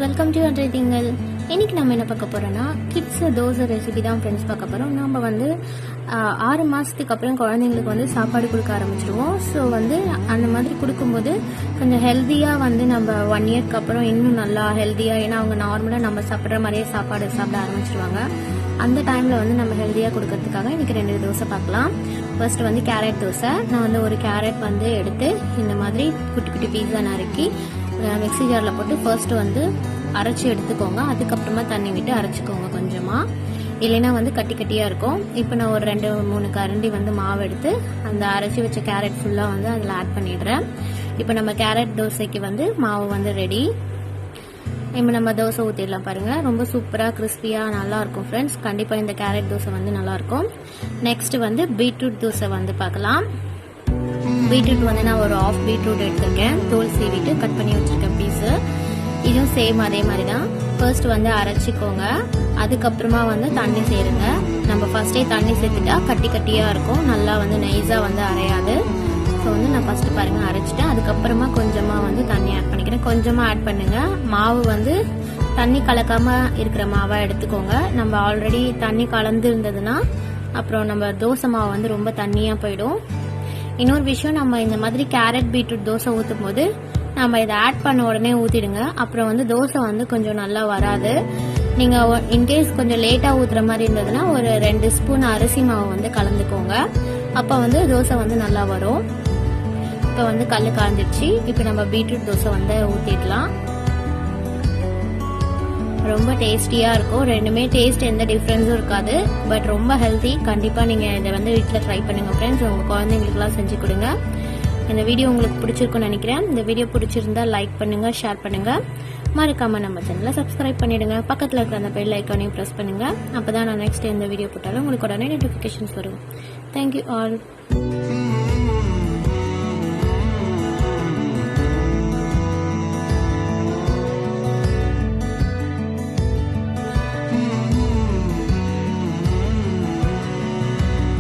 Welcome to Atraithingal. இன்னைக்கு நம்ம என்ன பார்க்க போறோம்னா கிட்ஸ் தோசை ரெசிபி தான் ஃப்ரெண்ட்ஸ் பார்க்க போறோம். நம்ம வந்து 6 மாசத்துக்கு அப்புறம் குழந்தைங்களுக்கு வந்து சாப்பாடு கொடுக்க ஆரம்பிச்சிருவோம். ஸோ வந்து அந்த மாதிரி கொடுக்கும்போது கொஞ்சம் ஹெல்த்தியாக வந்து நம்ம 1 இயர்க்கு அப்புறம் இன்னும் நல்லா ஹெல்த்தியாக, ஏன்னா அவங்க நார்மலாக நம்ம சாப்பிட்ற மாதிரியே சாப்பாடு சாப்பிட ஆரம்பிச்சிருவாங்க. அந்த டைமில் வந்து நம்ம ஹெல்த்தியாக கொடுக்கறதுக்காக இன்றைக்கி 2 தோசை பார்க்கலாம். ஃபர்ஸ்ட் வந்து கேரட் தோசை. நான் வந்து ஒரு கேரட் வந்து எடுத்து இந்த மாதிரி குட்டி குட்டி பீஸா நறுக்கி மிக்ஸி ஜாரில் போட்டு ஃபர்ஸ்ட் வந்து அரைச்சி எடுத்துக்கோங்க. அதுக்கப்புறமா தண்ணி விட்டு அரைச்சிக்கோங்க கொஞ்சமாக, இல்லைன்னா வந்து கட்டி கட்டியாக இருக்கும். இப்போ நான் ஒரு 2-3 கரண்டி வந்து மாவு எடுத்து அந்த அரைச்சி வச்ச கேரட் ஃபுல்லாக வந்து அதில் ஆட் பண்ணிடுறேன். இப்போ நம்ம கேரட் தோசைக்கு வந்து மாவு வந்து ரெடி. இப்போ நம்ம தோசை ஊற்றிடலாம் பாருங்கள். ரொம்ப சூப்பராக கிறிஸ்பியாக நல்லாயிருக்கும் ஃப்ரெண்ட்ஸ். கண்டிப்பாக இந்த கேரட் தோசை வந்து நல்லாயிருக்கும். நெக்ஸ்ட் வந்து பீட்ரூட் தோசை வந்து பார்க்கலாம். பீட்ரூட் வந்து நான் ஒரு 1/2 பீட்ரூட் எடுத்திருக்கேன், தோல் சீவிட்டு கட் பண்ணி வச்சுருக்கேன் பீஸு. இதுவும் சேம் அதே மாதிரி தான். ஃபர்ஸ்ட் வந்து அரைச்சிக்கோங்க, அதுக்கப்புறமா வந்து தண்ணி சேருங்க. நம்ம ஃபர்ஸ்டே தண்ணி சேர்த்துட்டா கட்டி கட்டியாக இருக்கும், நல்லா வந்து நைஸாக வந்து அரையாது. ஸோ வந்து நான் ஃபர்ஸ்ட் பாருங்க அரைச்சிட்டேன். அதுக்கப்புறமா கொஞ்சமாக வந்து தண்ணி ஆட் பண்ணிக்கிறேன். கொஞ்சமாக ஆட் பண்ணுங்க. மாவு வந்து தண்ணி கலக்காம இருக்கிற மாவாக எடுத்துக்கோங்க. நம்ம ஆல்ரெடி தண்ணி கலந்து இருந்ததுன்னா அப்புறம் நம்ம தோசை மாவு வந்து ரொம்ப தண்ணியாக போயிடும். இன்னொரு விஷயம், நம்ம இந்த மாதிரி கேரட் பீட்ரூட் தோசை ஊற்றும் போது நம்ம இதை ஆட் பண்ண உடனே ஊற்றிடுங்க. அப்புறம் வந்து தோசை வந்து கொஞ்சம் நல்லா வராது. நீங்கள் இன்கேஸ் கொஞ்சம் லேட்டாக ஊற்றுற மாதிரி இருந்ததுன்னா ஒரு 2 ஸ்பூன் அரிசி மாவு வந்து கலந்துக்கோங்க. அப்போ வந்து தோசை வந்து நல்லா வரும். இப்போ வந்து கல் காஞ்சிடுச்சு. இப்போ நம்ம பீட்ரூட் தோசை வந்து ஊற்றிடலாம். ரொம்ப டேஸ்டியாக இருக்கும். ரெண்டுமே டேஸ்ட் எந்த டிஃப்ரென்ஸும் இருக்காது, பட் ரொம்ப ஹெல்த்தி. கண்டிப்பாக நீங்கள் இதை வந்து வீட்டில் ட்ரை பண்ணுங்கள் ஃப்ரெண்ட்ஸ். உங்கள் குழந்தைங்களுக்குலாம் செஞ்சு கொடுங்க. இந்த வீடியோ உங்களுக்கு பிடிச்சிருக்குன்னு நினைக்கிறேன். இந்த வீடியோ பிடிச்சிருந்தா லைக் பண்ணுங்கள், ஷேர் பண்ணுங்கள். மறக்காமல் நம்ம சேனலை சப்ஸ்கிரைப் பண்ணிவிடுங்க. பக்கத்தில் இருக்கிற அந்த பெல் ஐக்கானையும் ப்ரெஸ் பண்ணுங்கள். அப்போ தான் நான் நெக்ஸ்ட் எந்த வீடியோ போட்டாலும் உங்களுக்கு உடனே நோட்டிஃபிகேஷன்ஸ் வரும். Thank you all.